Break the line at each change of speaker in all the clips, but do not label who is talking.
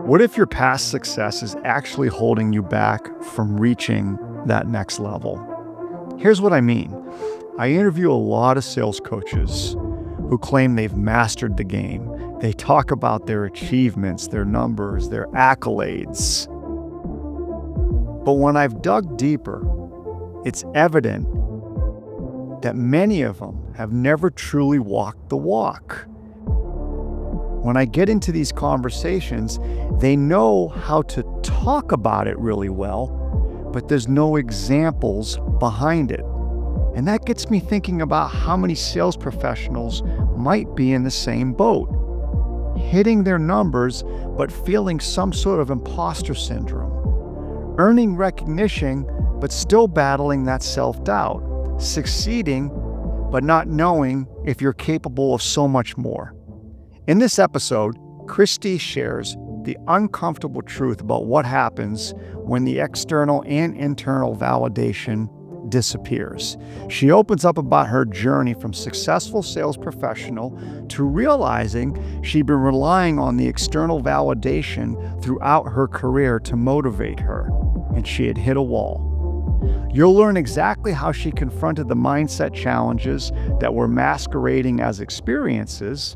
What if your past success is actually holding you back from reaching that next level? Here's what I mean. I interview a lot of sales coaches who claim they've mastered the game. They talk about their achievements, their numbers, their accolades. But when I've dug deeper, it's evident that many of them have never truly walked the walk. When I get into these conversations, they know how to talk about it really well, but there's no examples behind it. And that gets me thinking about how many sales professionals might be in the same boat, hitting their numbers, but feeling some sort of imposter syndrome, earning recognition, but still battling that self-doubt, succeeding, but not knowing if you're capable of so much more. In this episode, Kristie shares the uncomfortable truth about what happens when the external and internal validation disappears. She opens up about her journey from successful sales professional to realizing she'd been relying on the external validation throughout her career to motivate her, and she had hit a wall. You'll learn exactly how she confronted the mindset challenges that were masquerading as experiences,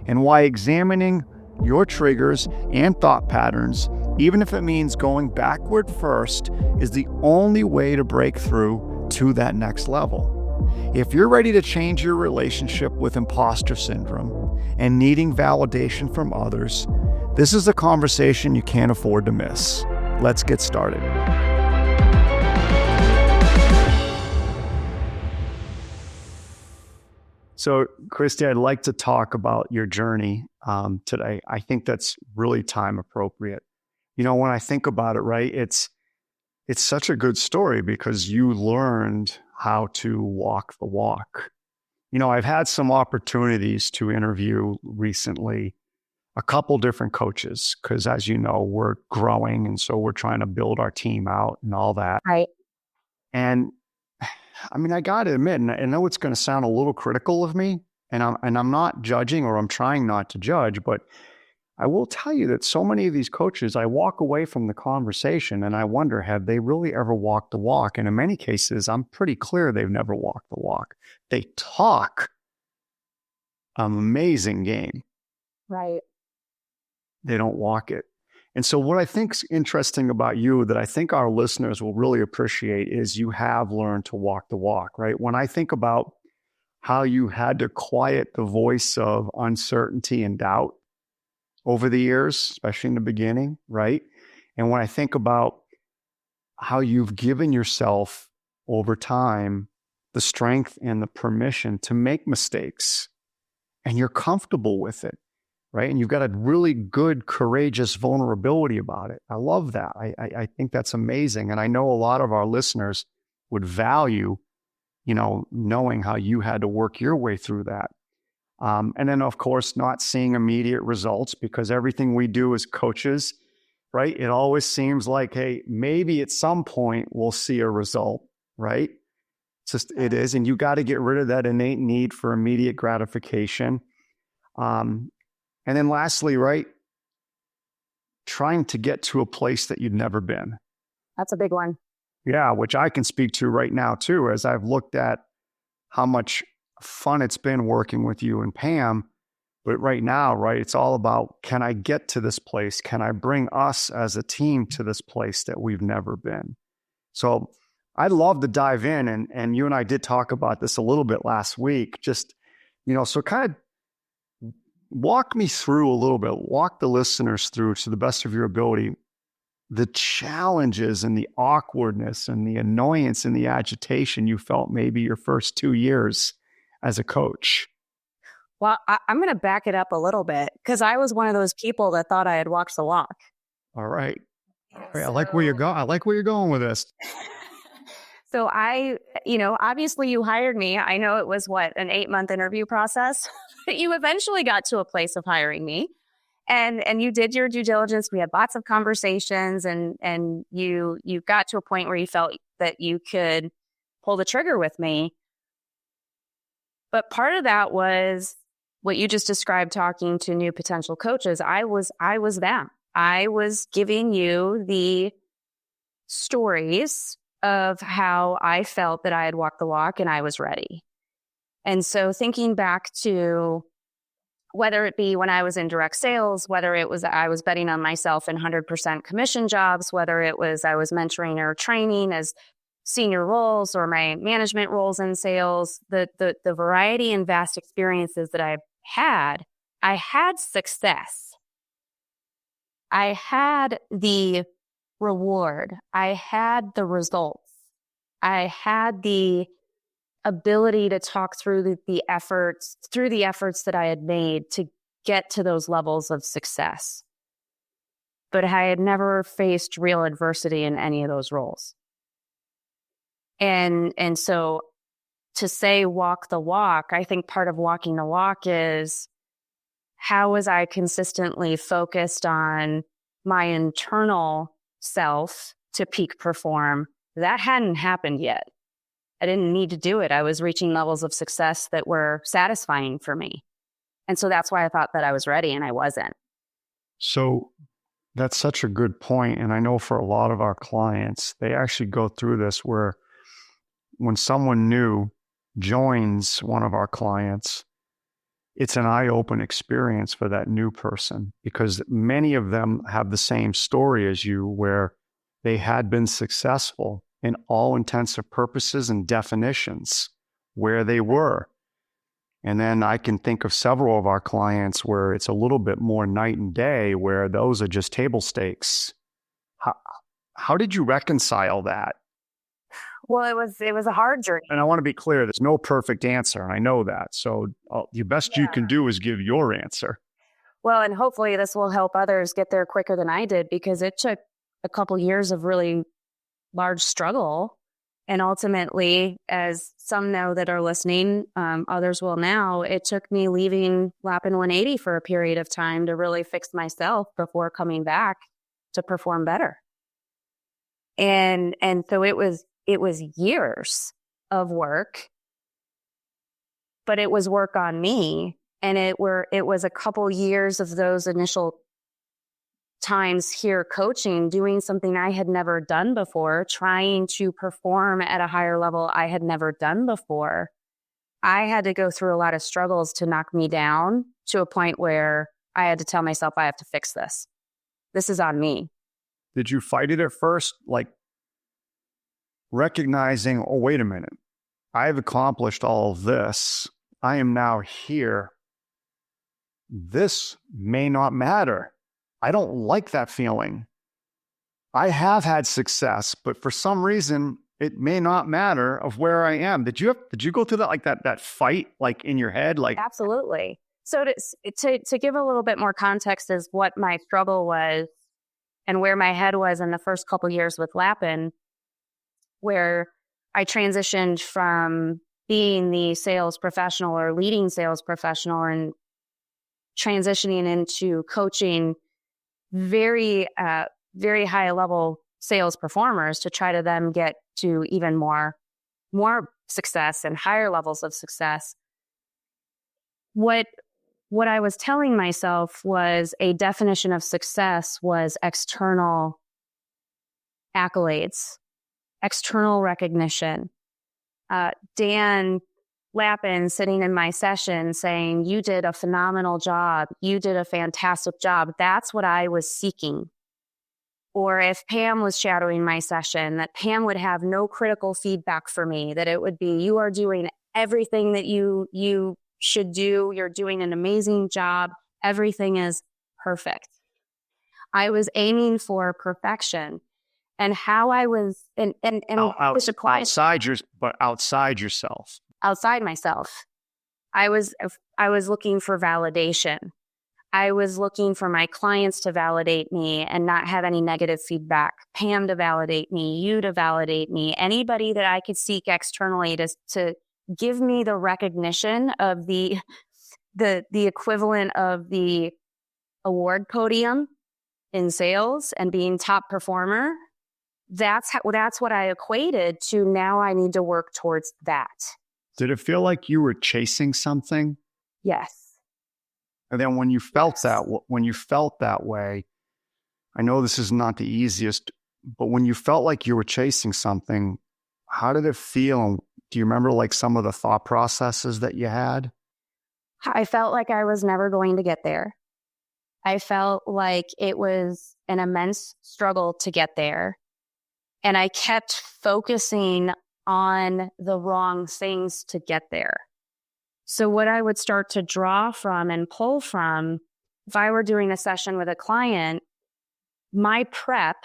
and why examining your triggers and thought patterns, even if it means going backward first, is the only way to break through to that next level. If you're ready to change your relationship with imposter syndrome and needing validation from others, this is a conversation you can't afford to miss. Let's get started. So, Kristie, I'd like to talk about your journey today. I think that's really time appropriate. You know, when I think about it, right, it's such a good story because you learned how to walk the walk. You know, I've had some opportunities to interview recently a couple different coaches because, as you know, we're growing, and so we're trying to build our team out and all that.
Right.
And I mean, I got to admit, and I know it's going to sound a little critical of me, and I'm not judging, or I'm trying not to judge, but I will tell you that so many of these coaches, I walk away from the conversation and I wonder, have they really ever walked the walk? And in many cases, I'm pretty clear they've never walked the walk. They talk an amazing game.
Right.
They don't walk it. And so what I think's interesting about you that I think our listeners will really appreciate is you have learned to walk the walk, right? When I think about how you had to quiet the voice of uncertainty and doubt over the years, especially in the beginning, right? And when I think about how you've given yourself over time the strength and the permission to make mistakes, and you're comfortable with it, right? And you've got a really good, courageous vulnerability about it. I love that. I think that's amazing. And I know a lot of our listeners would value, you know, knowing how you had to work your way through that. And then, of course, not seeing immediate results, because everything we do as coaches, right? It always seems like, hey, maybe at some point we'll see a result, right? It's just, it is. And you got to get rid of that innate need for immediate gratification. And then lastly, right, trying to get to a place that you'd never been.
That's a big one.
Yeah, which I can speak to right now too, as I've looked at how much fun it's been working with you and Pam. But right now, right, it's all about, can I get to this place? Can I bring us as a team to this place that we've never been? So I'd love to dive in, and you and I did talk about this a little bit last week. Just, you know, so kind of walk me through a little bit, walk the listeners through to the best of your ability, the challenges and the awkwardness and the annoyance and the agitation you felt maybe your first 2 years as a coach.
Well, I'm going to back it up a little bit, because I was one of those people that thought I had walked the walk.
All right. I like where you're going. I like where you're going with this.
So obviously you hired me. I know it was an 8-month interview process, but you eventually got to a place of hiring me, and you did your due diligence. We had lots of conversations, and you got to a point where you felt that you could pull the trigger with me. But part of that was what you just described, talking to new potential coaches, I was them. I was giving you the stories of how I felt that I had walked the walk and I was ready. And so thinking back to whether it be when I was in direct sales, whether it was I was betting on myself in 100% commission jobs, whether it was I was mentoring or training as senior roles or my management roles in sales, the variety and vast experiences that I had success. I had the reward. I had the results. I had the ability to talk through the efforts that I had made to get to those levels of success. But I had never faced real adversity in any of those roles. And so to say walk the walk, I think part of walking the walk is how was I consistently focused on my internal self to peak perform? That hadn't happened yet. I didn't need to do it. I was reaching levels of success that were satisfying for me. And so that's why I thought that I was ready, and I wasn't.
So that's such a good point. And I know for a lot of our clients, they actually go through this where when someone new joins one of our clients, it's an eye-open experience for that new person, because many of them have the same story as you, where they had been successful in all intents and purposes and definitions where they were. And then I can think of several of our clients where it's a little bit more night and day, where those are just table stakes. How did you reconcile that?
Well, it was a hard journey.
And I want to be clear, there's no perfect answer. I know that. So the best you can do is give your answer.
Well, and hopefully this will help others get there quicker than I did, because it took a couple years of really large struggle. And ultimately, as some know that are listening, others will now, it took me leaving Lappin 180 for a period of time to really fix myself before coming back to perform better. And so it was years of work, but it was work on me. And it was a couple years of those initial times here coaching, doing something I had never done before, trying to perform at a higher level I had never done before. I had to go through a lot of struggles to knock me down to a point where I had to tell myself, I have to fix this. This is on me.
Did you fight it at first? Like recognizing, oh, wait a minute, I've accomplished all of this. I am now here. This may not matter. I don't like that feeling. I have had success, but for some reason, it may not matter of where I am. Did you go through that, like that fight, like in your head? Like
Absolutely. So to give a little bit more context as what my struggle was and where my head was in the first couple of years with Lappin, where I transitioned from being the sales professional or leading sales professional and transitioning into coaching very high level sales performers to try to then get to even more success and higher levels of success. What I was telling myself was a definition of success was external accolades, external recognition. Dan Lappin sitting in my session saying, you did a phenomenal job. You did a fantastic job. That's what I was seeking. Or if Pam was shadowing my session, that Pam would have no critical feedback for me, that it would be, you are doing everything that you should do. You're doing an amazing job. Everything is perfect. I was aiming for perfection. And how I was,
outside yourself.
Outside myself. I was looking for validation. I was looking for my clients to validate me and not have any negative feedback. Pam to validate me, you to validate me, anybody that I could seek externally to give me the recognition of the equivalent of the award podium in sales and being top performer. That's what I equated to. Now I need to work towards that.
Did it feel like you were chasing something?
Yes.
And then when you felt that way, I know this is not the easiest, but when you felt like you were chasing something, how did it feel? Do you remember like some of the thought processes that you had?
I felt like I was never going to get there. I felt like it was an immense struggle to get there. And I kept focusing on the wrong things to get there. So what I would start to draw from and pull from, if I were doing a session with a client, my prep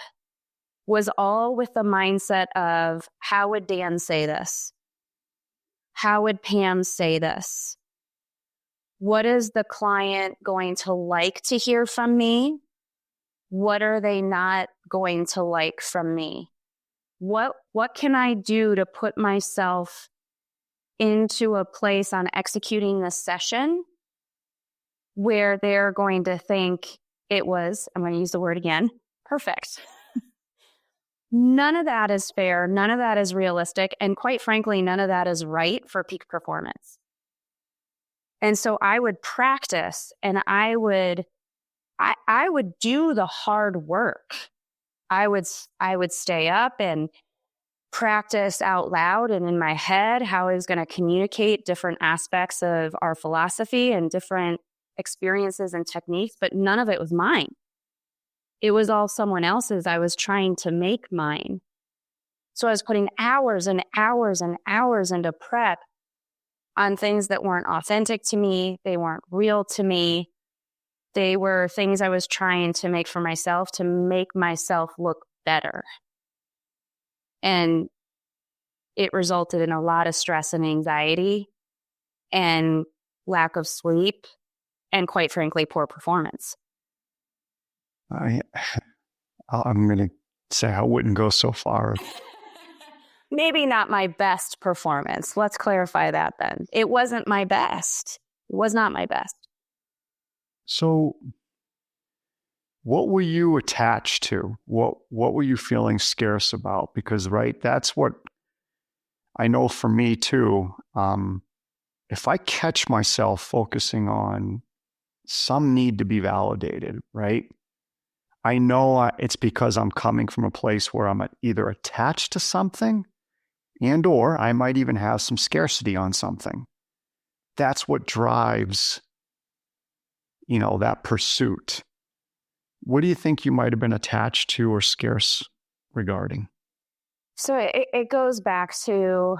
was all with the mindset of, how would Dan say this? How would Pam say this? What is the client going to like to hear from me? What are they not going to like from me? What can I do to put myself into a place on executing the session where they're going to think it was, I'm going to use the word again, perfect. None of that is fair. None of that is realistic. And quite frankly, none of that is right for peak performance. And so I would practice and I would do the hard work. I would stay up and practice out loud and in my head how I was going to communicate different aspects of our philosophy and different experiences and techniques, but none of it was mine. It was all someone else's. I was trying to make mine. So I was putting hours and hours and hours into prep on things that weren't authentic to me. They weren't real to me. They were things I was trying to make for myself to make myself look better. And it resulted in a lot of stress and anxiety and lack of sleep and, quite frankly, poor performance.
I'm going to say I wouldn't go so far.
Maybe not my best performance. Let's clarify that then. It wasn't my best. It was not my best.
So what were you attached to? What were you feeling scarce about? Because, right, that's what I know for me too. If I catch myself focusing on some need to be validated, right? I know it's because I'm coming from a place where I'm either attached to something and or I might even have some scarcity on something. That's what drives, that pursuit. What do you think you might have been attached to or scarce regarding?
So it goes back to,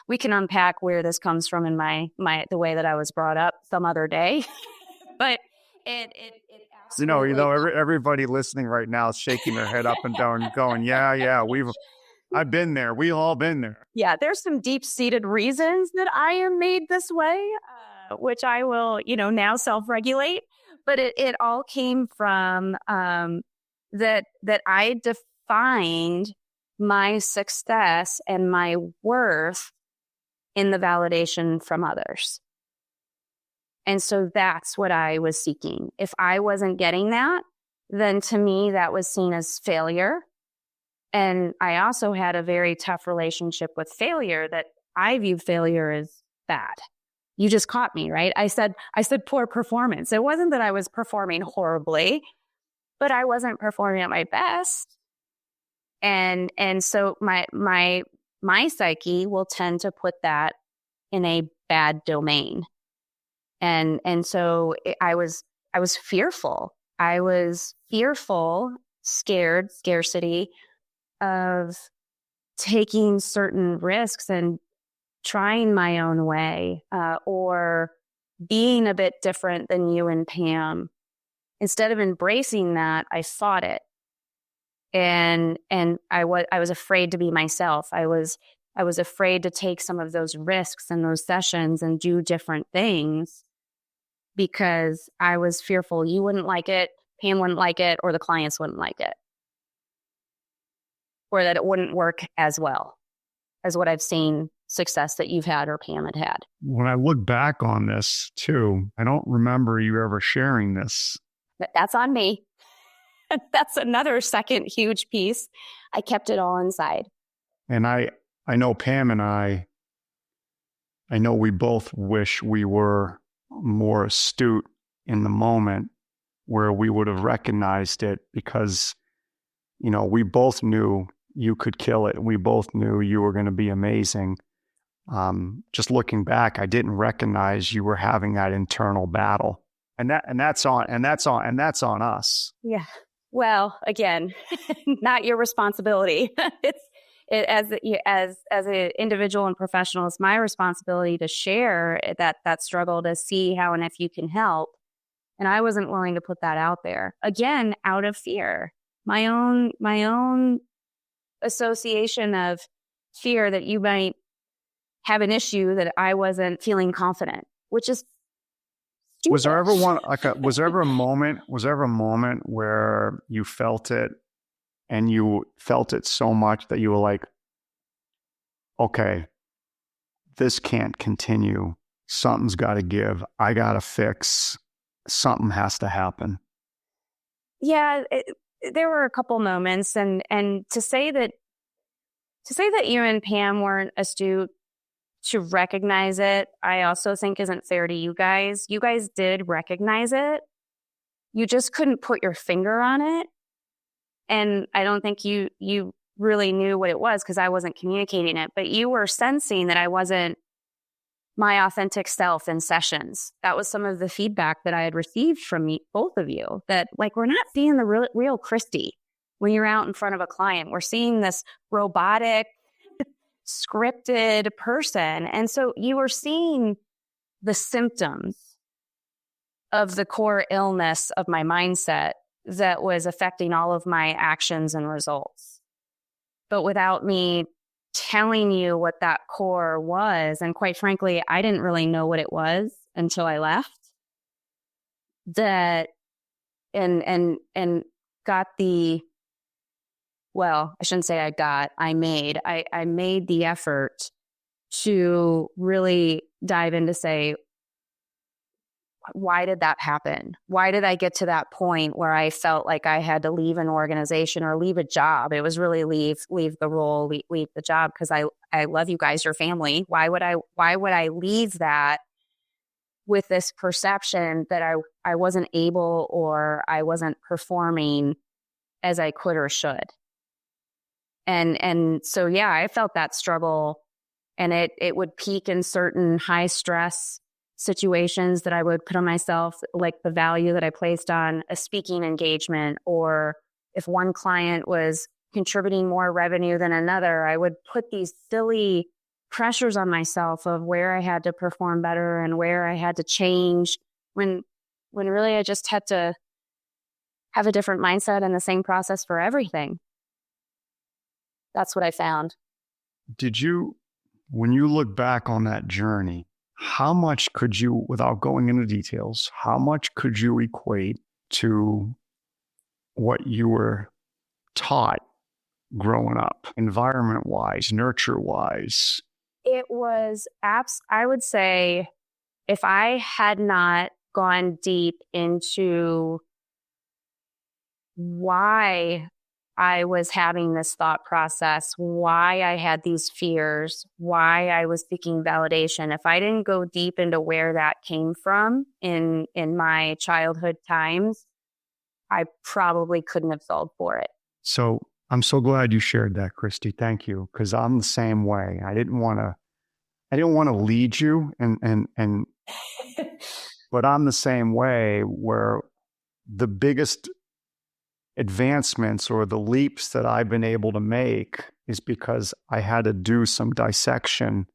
we can unpack where this comes from in the way that I was brought up some other day, but it absolutely.
Everybody listening right now is shaking their head up and down, going, yeah, I've been there. We've all been there.
Yeah, there's some deep-seated reasons that I am made this way, which I will, now self-regulate. But it all came from that I defined my success and my worth in the validation from others. And so that's what I was seeking. If I wasn't getting that, then to me, that was seen as failure. And I also had a very tough relationship with failure that I viewed failure as bad. You just caught me, right? I said poor performance. It wasn't that I was performing horribly, but I wasn't performing at my best. And so my psyche will tend to put that in a bad domain. And so I was fearful. I was fearful, scared, scarcity of taking certain risks and trying my own way, or being a bit different than you and Pam. Instead of embracing that, I fought it. And I was afraid to be myself. I was afraid to take some of those risks in those sessions and do different things because I was fearful you wouldn't like it, Pam wouldn't like it, or the clients wouldn't like it, or that it wouldn't work as well as what I've seen success that you've had or Pam had had.
When I look back on this too, I don't remember you ever sharing this.
That's on me. That's another second huge piece. I kept it all inside.
And I know Pam and I know we both wish we were more astute in the moment where we would have recognized it because, we both knew you could kill it. We both knew you were going to be amazing. Just looking back, I didn't recognize you were having that internal battle, and that's on us.
Yeah. Well, again, not your responsibility. As an individual and professional, it's my responsibility to share that struggle, to see how and if you can help. And I wasn't willing to put that out there, again, out of fear. My own association of fear that you might have an issue, that I wasn't feeling confident, which is stupid.
Was there ever a moment where you felt it, and you felt it so much that you were like, okay, this can't continue. Something's got to give. I got to fix. Something has to happen.
Yeah, there were a couple moments, and to say that you and Pam weren't astute to recognize it, I also think isn't fair to you guys. You guys did recognize it. You just couldn't put your finger on it. And I don't think you really knew what it was because I wasn't communicating it, but you were sensing that I wasn't my authentic self in sessions. That was some of the feedback that I had received from both of you, that like, we're not seeing the real Kristie when you're out in front of a client. We're seeing this robotic, scripted person. And so you were seeing the symptoms of the core illness of my mindset that was affecting all of my actions and results. But without me telling you what that core was, and quite frankly, I didn't really know what it was until I left, that and got the, well, I shouldn't say I made the effort to really dive in to say, why did that happen? Why did I get to that point where I felt like I had to leave an organization or leave a job? It was really leave the role, leave the job, because I love you guys, your family. Why would I leave that with this perception that I wasn't able or I wasn't performing as I could or should? And so, yeah, I felt that struggle, and it would peak in certain high stress situations that I would put on myself, like the value that I placed on a speaking engagement, or if one client was contributing more revenue than another, I would put these silly pressures on myself of where I had to perform better and where I had to change, when really I just had to have a different mindset and the same process for everything. That's what I found.
When you look back on that journey, how much could you, without going into details, how much could you equate to what you were taught growing up, environment-wise, nurture-wise?
It was I would say, if I had not gone deep into why I was having this thought process, why I had these fears, why I was seeking validation, if I didn't go deep into where that came from in my childhood times, I probably couldn't have solved for it.
So I'm so glad you shared that, Kristie. Thank you. Because I'm the same way. I didn't want to lead you and but I'm the same way, where the biggest advancements or the leaps that I've been able to make is because I had to do some dissection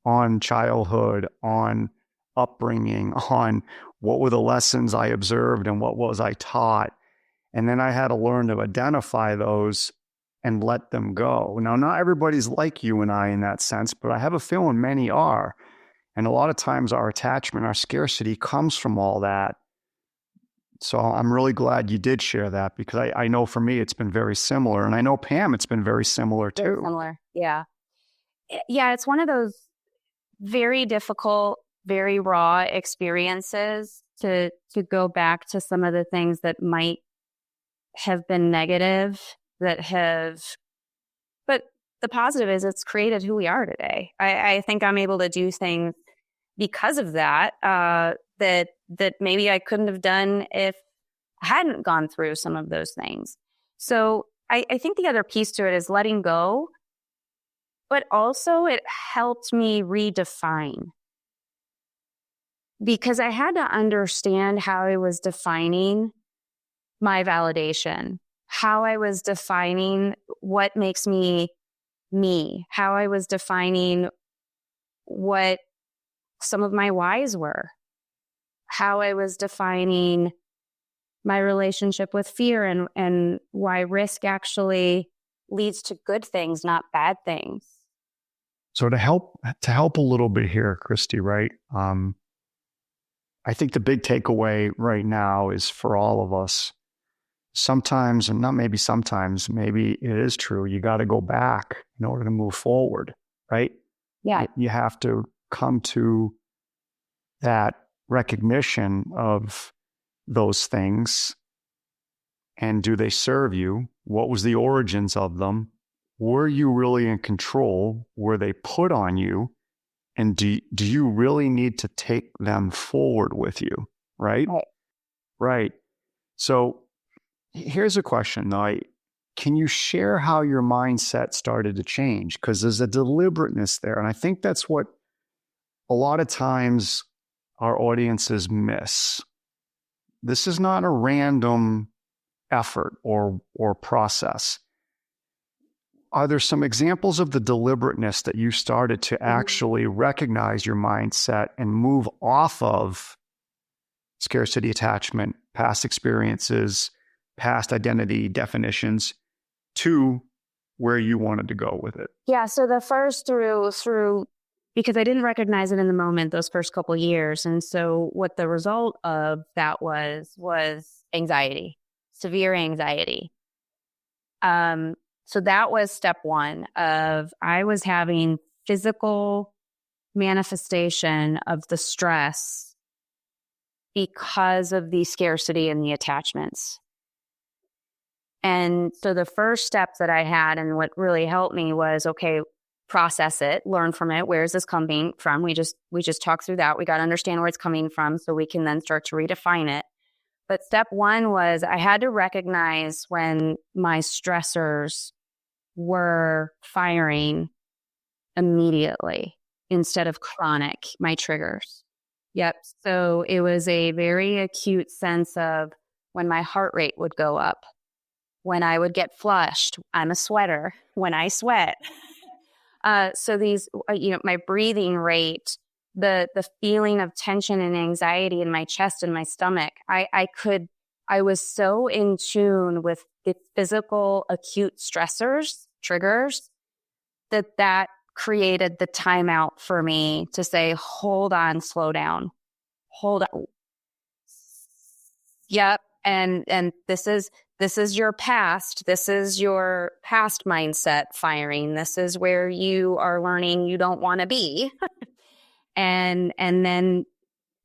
on childhood, on upbringing, on what were the lessons I observed and what was I taught. And then I had to learn to identify those and let them go. Now, not everybody's like you and I in that sense, but I have a feeling many are. And a lot of times our attachment, our scarcity comes from all that. So I'm really glad you did share that, because I know for me, it's been very similar. And I know, Pam, it's been very similar too.
Very similar. Yeah. Yeah. It's one of those very difficult, very raw experiences to go back to some of the things that might have been negative, but the positive is it's created who we are today. I think I'm able to do things because of that, that maybe I couldn't have done if I hadn't gone through some of those things. So I think the other piece to it is letting go, but also it helped me redefine, because I had to understand how I was defining my validation, how I was defining what makes me me, how I was defining what some of my whys were, how I was defining my relationship with fear, and why risk actually leads to good things, not bad things.
So to help a little bit here, Kristie, right? I think the big takeaway right now is for all of us, sometimes, and not maybe sometimes, maybe it is true, you got to go back in order to move forward, right?
Yeah.
You have to come to that recognition of those things. And do they serve you? What was the origins of them? Were you really in control? Were they put on you? And do you really need to take them forward with you? Right? Right. So here's a question, though. Can you share how your mindset started to change? Because there's a deliberateness there. And I think that's what a lot of times our audiences miss. This is not a random effort or process. Are there some examples of the deliberateness that you started to actually recognize your mindset and move off of scarcity attachment, past experiences, past identity definitions to where you wanted to go with it?
Yeah. So the first through because I didn't recognize it in the moment those first couple of years. And so what the result of that was anxiety, severe anxiety. So that was step one of I was having physical manifestation of the stress because of the scarcity and the attachments. And so the first step that I had, and what really helped me was, okay, process it, learn from it. Where is this coming from? We just talked through that. We got to understand where it's coming from so we can then start to redefine it. But step one was I had to recognize when my stressors were firing immediately instead of chronic, my triggers. Yep. So it was a very acute sense of when my heart rate would go up, when I would get flushed. I'm a sweater. When I sweat. So these, my breathing rate, the feeling of tension and anxiety in my chest and my stomach, I was so in tune with the physical acute stressors, triggers, that created the timeout for me to say, hold on, slow down, hold on. Yep. And this is your past. This is your past mindset firing. This is where you are learning you don't want to be. and then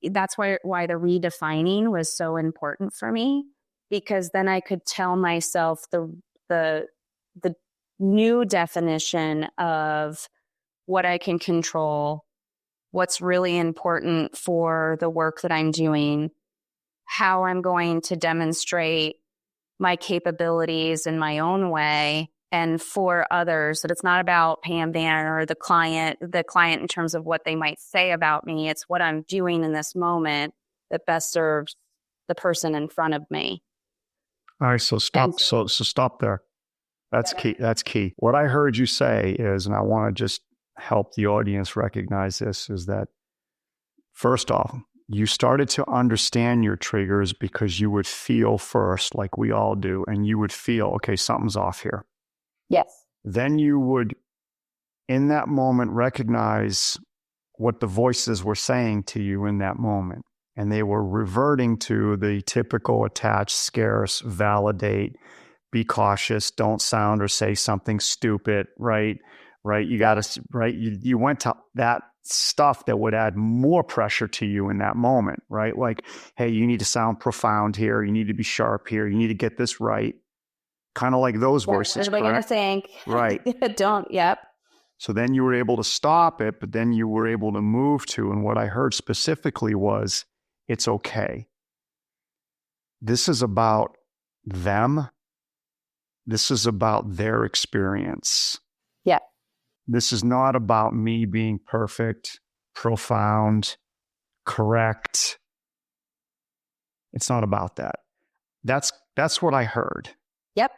that's why the redefining was so important for me, because then I could tell myself the new definition of what I can control, what's really important for the work that I'm doing, how I'm going to demonstrate my capabilities in my own way and for others, that it's not about Pam Banner or the client in terms of what they might say about me. It's what I'm doing in this moment that best serves the person in front of me.
All right. So stop. So stop there. That's key. That's key. What I heard you say is, and I want to just help the audience recognize this, is that first off, you started to understand your triggers because you would feel first, like we all do, and you would feel, okay, something's off here.
Yes.
Then you would, in that moment, recognize what the voices were saying to you in that moment. And they were reverting to the typical attach, scarce, validate, be cautious, don't sound or say something stupid, right? Right. You got to, right. You went to that stuff that would add more pressure to you in that moment, right? Like, hey, you need to sound profound here. You need to be sharp here. You need to get this right. Kind of like those voices.
What are they going to think?
Right.
Don't. Yep.
So then you were able to stop it, but then you were able to move to, and what I heard specifically was, it's okay. This is about them. This is about their experience.
Yeah.
This is not about me being perfect, profound, correct. It's not about that. That's what I heard.
Yep.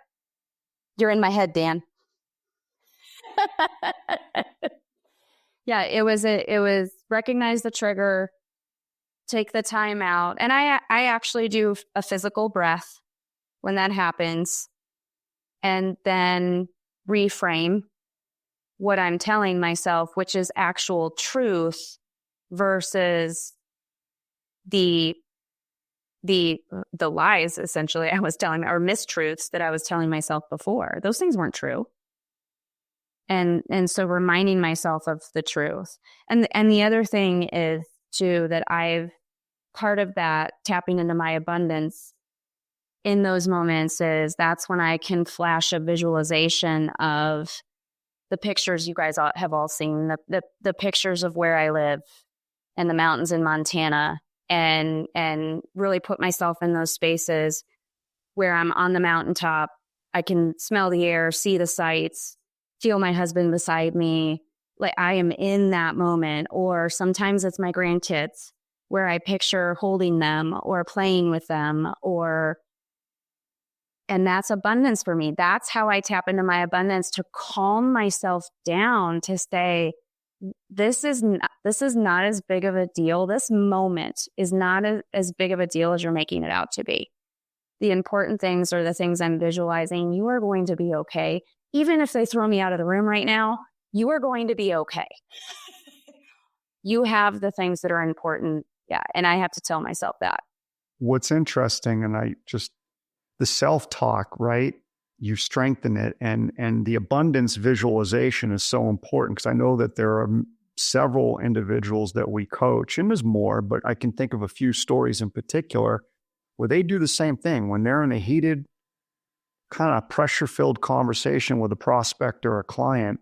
You're in my head, Dan. Yeah, it was recognize the trigger, take the time out. And I actually do a physical breath when that happens, and then reframe what I'm telling myself, which is actual truth versus the lies, essentially, I was telling, or mistruths that I was telling myself before. Those things weren't true. And so reminding myself of the truth. And the other thing is too, that part of that tapping into my abundance in those moments is that's when I can flash a visualization of the pictures you guys have all seen, the pictures of where I live and the mountains in Montana, and really put myself in those spaces where I'm on the mountaintop. I can smell the air, see the sights, feel my husband beside me. Like I am in that moment. Or sometimes it's my grandkids where I picture holding them or playing with them, and that's abundance for me. That's how I tap into my abundance, to calm myself down, to say, this is not as big of a deal. This moment is not as big of a deal as you're making it out to be. The important things are the things I'm visualizing. You are going to be okay. Even if they throw me out of the room right now, you are going to be okay. You have the things that are important. Yeah. And I have to tell myself that.
What's interesting, and the self-talk, right? You strengthen it, and the abundance visualization is so important, because I know that there are several individuals that we coach, and there's more, but I can think of a few stories in particular where they do the same thing. When they're in a heated, kind of pressure-filled conversation with a prospect or a client,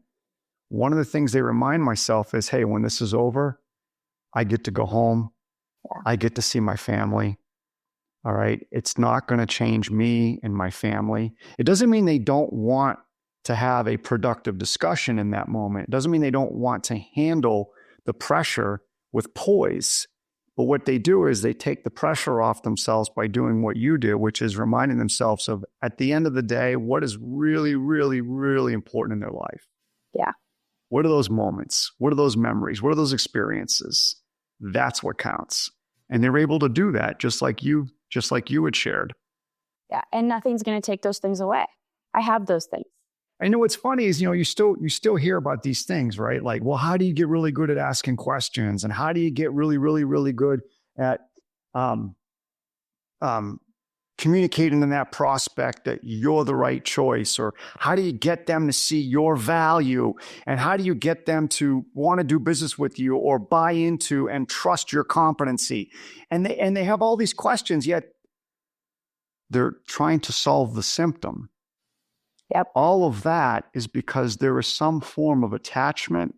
one of the things they remind myself is, hey, when this is over, I get to go home. I get to see my family. All right. It's not going to change me and my family. It doesn't mean they don't want to have a productive discussion in that moment. It doesn't mean they don't want to handle the pressure with poise. But what they do is they take the pressure off themselves by doing what you do, which is reminding themselves of, at the end of the day, what is really, really, really important in their life.
Yeah.
What are those moments? What are those memories? What are those experiences? That's what counts. And they're able to do that just like you had shared.
Yeah. And nothing's going to take those things away. I have those things.
I know what's funny is, you still hear about these things, right? Like, well, how do you get really good at asking questions? And how do you get really, really, really good at communicating to that prospect that you're the right choice? Or how do you get them to see your value? And how do you get them to want to do business with you or buy into and trust your competency? And they have all these questions, yet they're trying to solve the symptom.
Yep.
All of that is because there is some form of attachment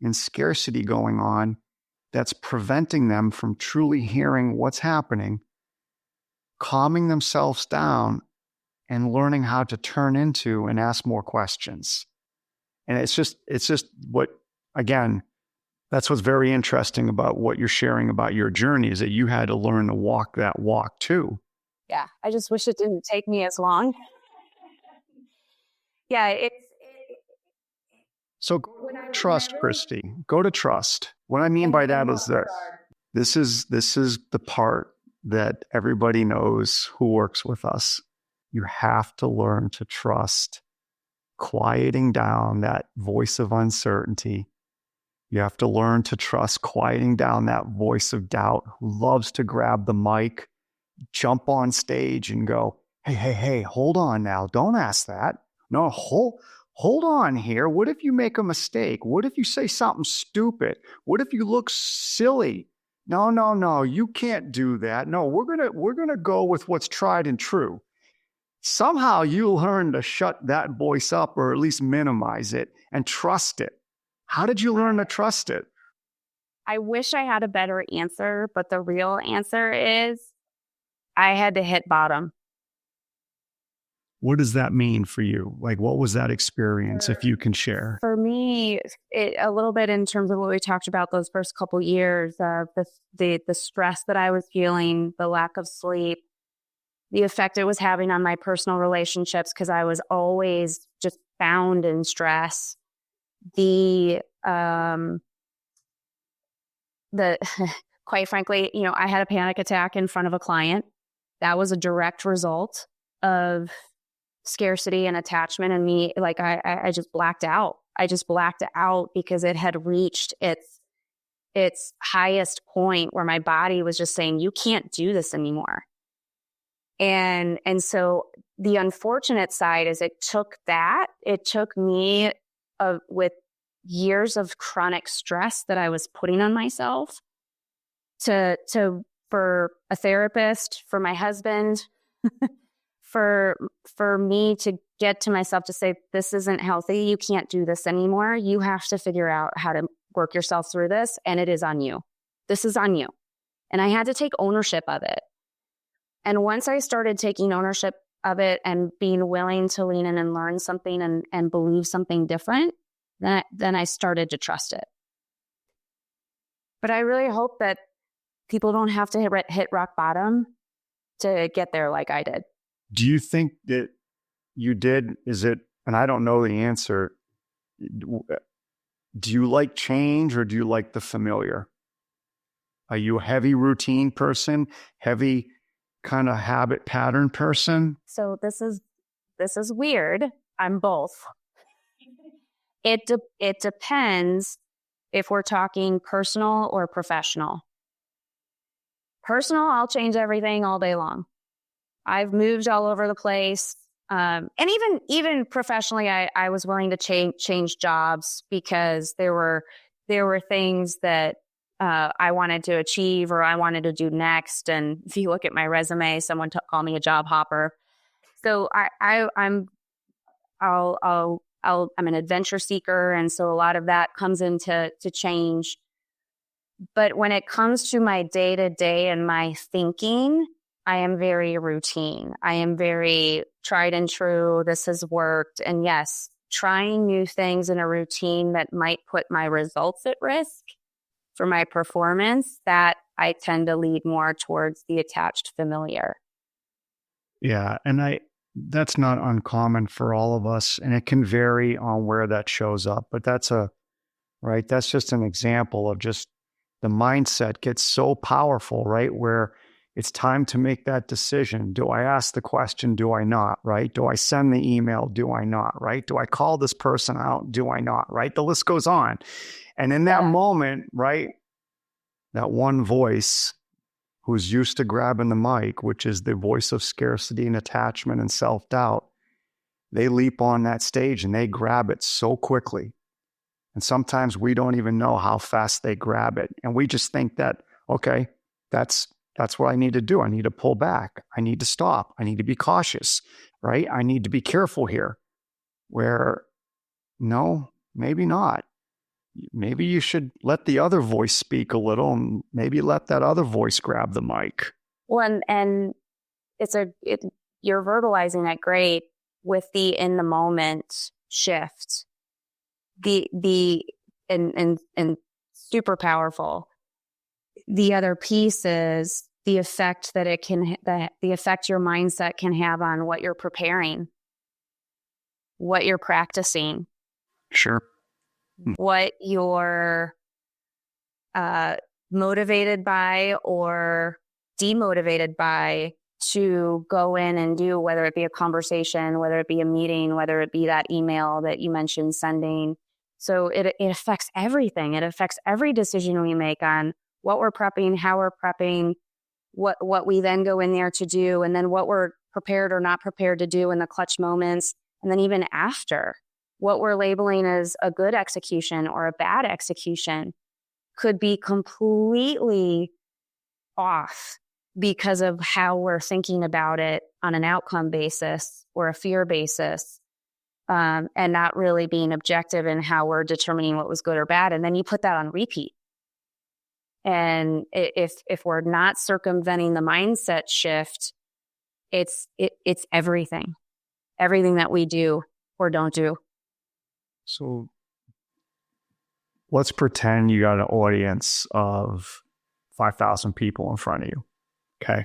and scarcity going on that's preventing them from truly hearing what's happening, calming themselves down, and learning how to turn into and ask more questions. And it's just what, again, that's what's very interesting about what you're sharing about your journey, is that you had to learn to walk that walk too.
Yeah. I just wish it didn't take me as long. Yeah.
So go to trust, Kristie. Go to trust. What I mean by that is this is the part that everybody knows who works with us. You have to learn to trust, quieting down that voice of uncertainty. You have to learn to trust, quieting down that voice of doubt who loves to grab the mic, jump on stage and go, hey, hold on now. Don't ask that. No, hold on here. What if you make a mistake? What if you say something stupid? What if you look silly? No, you can't do that. No, we're gonna go with what's tried and true. Somehow you learn to shut that voice up, or at least minimize it, and trust it. How did you learn to trust it?
I wish I had a better answer, but the real answer is I had to hit bottom.
What does that mean for you? Like, what was that experience, if you can share?
For me, a little bit in terms of what we talked about those first couple years of the stress that I was feeling, the lack of sleep, the effect it was having on my personal relationships because I was always just bound in stress. The quite frankly, I had a panic attack in front of a client. That was a direct result of scarcity and attachment, and me, like I just blacked out. I just blacked out because it had reached its highest point where my body was just saying, you can't do this anymore. And so the unfortunate side is it took me with years of chronic stress that I was putting on myself to for a therapist, for my husband, for me to get to myself to say, this isn't healthy. You can't do this anymore. You have to figure out how to work yourself through this. And it is on you. This is on you. And I had to take ownership of it. And once I started taking ownership of it and being willing to lean in and learn something and believe something different, then I started to trust it. But I really hope that people don't have to hit rock bottom to get there like I did.
Do you think that you did? Is it, and I don't know the answer, do you like change or do you like the familiar? Are you a heavy routine person, heavy kind of habit pattern person?
So this is weird. I'm both. It depends if we're talking personal or professional. Personal, I'll change everything all day long. I've moved all over the place. And even professionally, I was willing to change jobs because there were things that I wanted to achieve or I wanted to do next. And if you look at my resume, someone called me a job hopper. So I'm an adventure seeker, and so a lot of that comes into change. But when it comes to my day-to-day and my thinking, I am very routine. I am very tried and true. This has worked. And yes, trying new things in a routine that might put my results at risk for my performance, that I tend to lead more towards the attached familiar.
Yeah. And that's not uncommon for all of us. And it can vary on where that shows up. But that's just an example of just the mindset gets so powerful, right? Where it's time to make that decision. Do I ask the question? Do I not? Right? Do I send the email? Do I not? Right? Do I call this person out? Do I not? Right? The list goes on. And in that moment, right, that one voice who's used to grabbing the mic, which is the voice of scarcity and attachment and self-doubt, they leap on that stage and they grab it so quickly. And sometimes we don't even know how fast they grab it. And we just think that, okay, that's what I need to do. I need to pull back. I need to stop. I need to be cautious, right? I need to be careful here. Where, no, maybe not. Maybe you should let the other voice speak a little and maybe let that other voice grab the mic.
Well, and you're verbalizing it great with the in the moment shift. And super powerful. The other piece is the effect that the effect your mindset can have on what you're preparing, what you're practicing.
Sure.
What you're motivated by or demotivated by to go in and do, whether it be a conversation, whether it be a meeting, whether it be that email that you mentioned sending. So it affects everything. It affects every decision we make on what we're prepping, how we're prepping, what we then go in there to do, and then what we're prepared or not prepared to do in the clutch moments. And then even after, what we're labeling as a good execution or a bad execution could be completely off because of how we're thinking about it on an outcome basis or a fear basis. and not really being objective in how we're determining what was good or bad. And then you put that on repeat. And if we're not circumventing the mindset shift, it's everything that we do or don't do.
So let's pretend you got an audience of 5,000 people in front of you. Okay.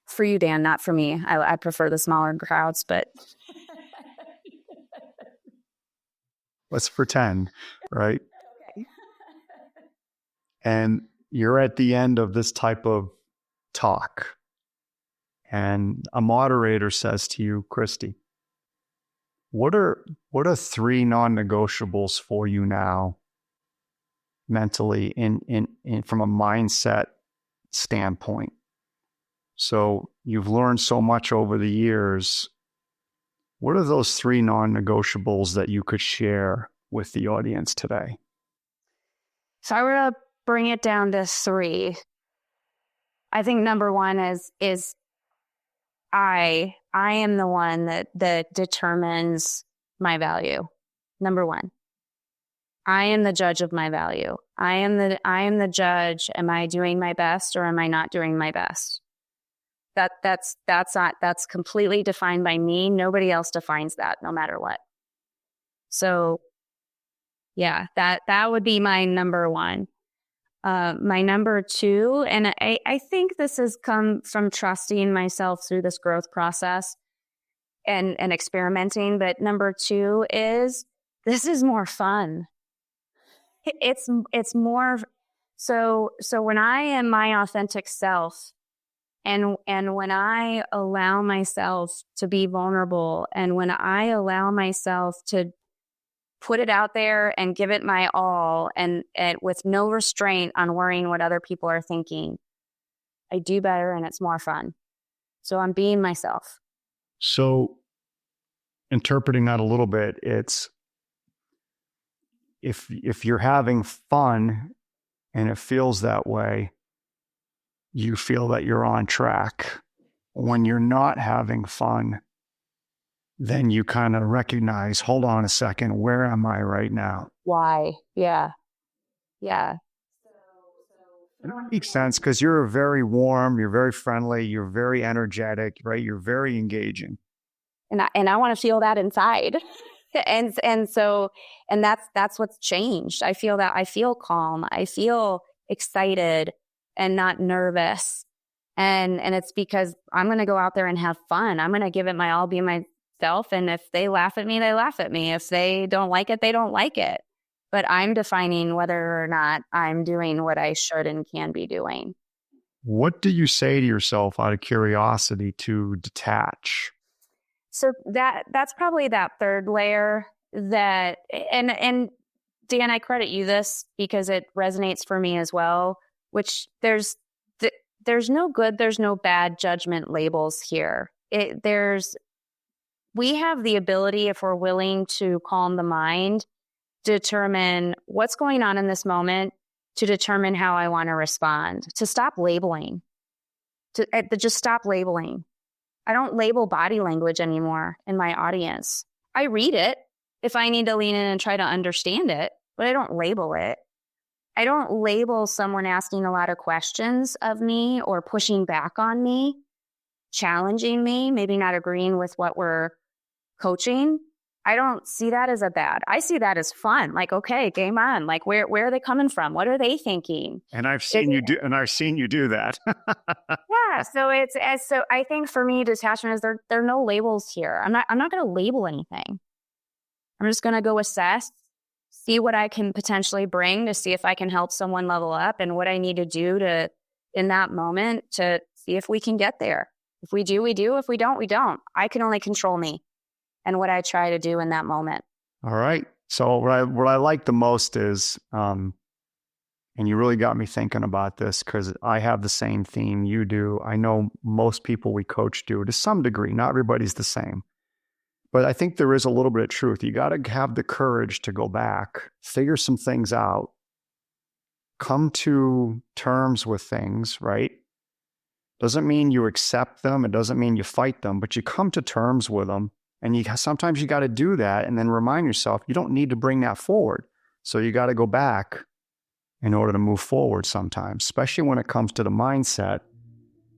For you, Dan, not for me. I prefer the smaller crowds, but
let's pretend, right?
okay.
And you're at the end of this type of talk, and a moderator says to you, Kristie, what are 3 non-negotiables for you now mentally in from a mindset standpoint? So you've learned so much over the years. What are those 3 non-negotiables that you could share with the audience today?
So I were to bring it down to 3. I think number 1 is I am the one that determines my value. Number 1. I am the judge of my value. I am the judge. Am I doing my best or am I not doing my best? That's completely defined by me. Nobody else defines that, no matter what. So yeah, that would be my number 1. My number 2, and I think this has come from trusting myself through this growth process and experimenting. But number 2 is this is more fun. It's more so when I am my authentic self. And when I allow myself to be vulnerable, and when I allow myself to put it out there and give it my all, and with no restraint on worrying what other people are thinking, I do better and it's more fun. So I'm being myself.
So interpreting that a little bit, it's if you're having fun and it feels that way, you feel that you're on track. When you're not having fun, then you kind of recognize, hold on a second, where am I right now?
Why? Yeah. Yeah.
And that makes sense because you're very warm, you're very friendly, you're very energetic, right? You're very engaging.
And I want to feel that inside. and that's what's changed. I feel calm. I feel excited and not nervous. And it's because I'm going to go out there and have fun. I'm going to give it my all, be myself. And if they laugh at me, they laugh at me. If they don't like it, they don't like it. But I'm defining whether or not I'm doing what I should and can be doing.
What do you say to yourself out of curiosity to detach?
So that's probably that third layer that, and Dan, I credit you this because it resonates for me as well, which there's no good, there's no bad judgment labels here. We have the ability, if we're willing to calm the mind, determine what's going on in this moment, to determine how I want to respond, to stop labeling, to just stop labeling. I don't label body language anymore in my audience. I read it if I need to lean in and try to understand it, but I don't label it. I don't label someone asking a lot of questions of me or pushing back on me, challenging me, maybe not agreeing with what we're coaching. I don't see that as a bad. I see that as fun. Like, okay, game on. Like, where are they coming from? What are they thinking?
And I've seen you do that.
Yeah. So I think for me, detachment is there are no labels here. I'm not going to label anything. I'm just going to go assess, see what I can potentially bring to see if I can help someone level up, and what I need to do to, in that moment, to see if we can get there. If we do, we do. If we don't, we don't. I can only control me and what I try to do in that moment.
All right. So what I like the most is, and you really got me thinking about this because I have the same theme you do. I know most people we coach do to some degree. Not everybody's the same. But I think there is a little bit of truth. You got to have the courage to go back, figure some things out, come to terms with things, right? Doesn't mean you accept them. It doesn't mean you fight them, but you come to terms with them And sometimes you got to do that and then remind yourself you don't need to bring that forward. So you got to go back in order to move forward sometimes, especially when it comes to the mindset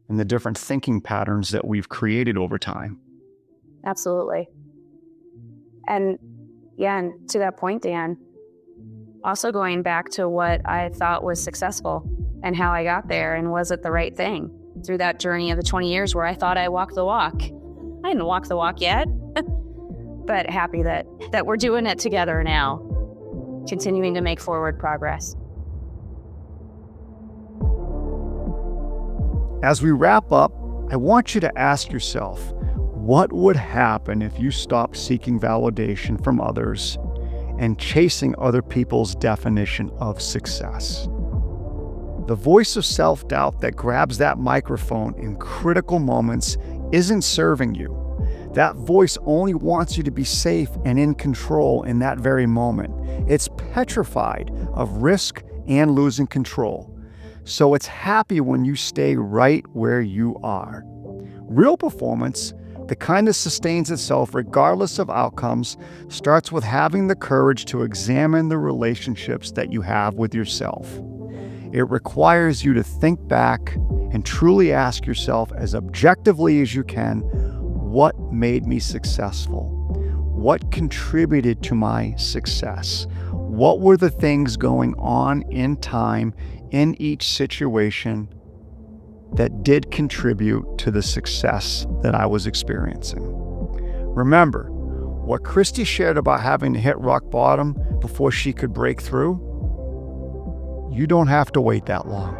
and the different thinking patterns that we've created over time.
Absolutely. And yeah, and to that point, Dan, also going back to what I thought was successful and how I got there, and was it the right thing through that journey of the 20 years where I thought I walked the walk. I didn't walk the walk yet, but happy that we're doing it together now, continuing to make forward progress.
As we wrap up, I want you to ask yourself, what would happen if you stopped seeking validation from others and chasing other people's definition of success? The voice of self-doubt that grabs that microphone in critical moments isn't serving you. That voice only wants you to be safe and in control in that very moment. It's petrified of risk and losing control. So it's happy when you stay right where you are. Real performance, the kind that sustains itself regardless of outcomes, starts with having the courage to examine the relationships that you have with yourself. It requires you to think back and truly ask yourself as objectively as you can, what made me successful? What contributed to my success? What were the things going on in time in each situation that did contribute to the success that I was experiencing? Remember, what Kristie shared about having to hit rock bottom before she could break through, you don't have to wait that long.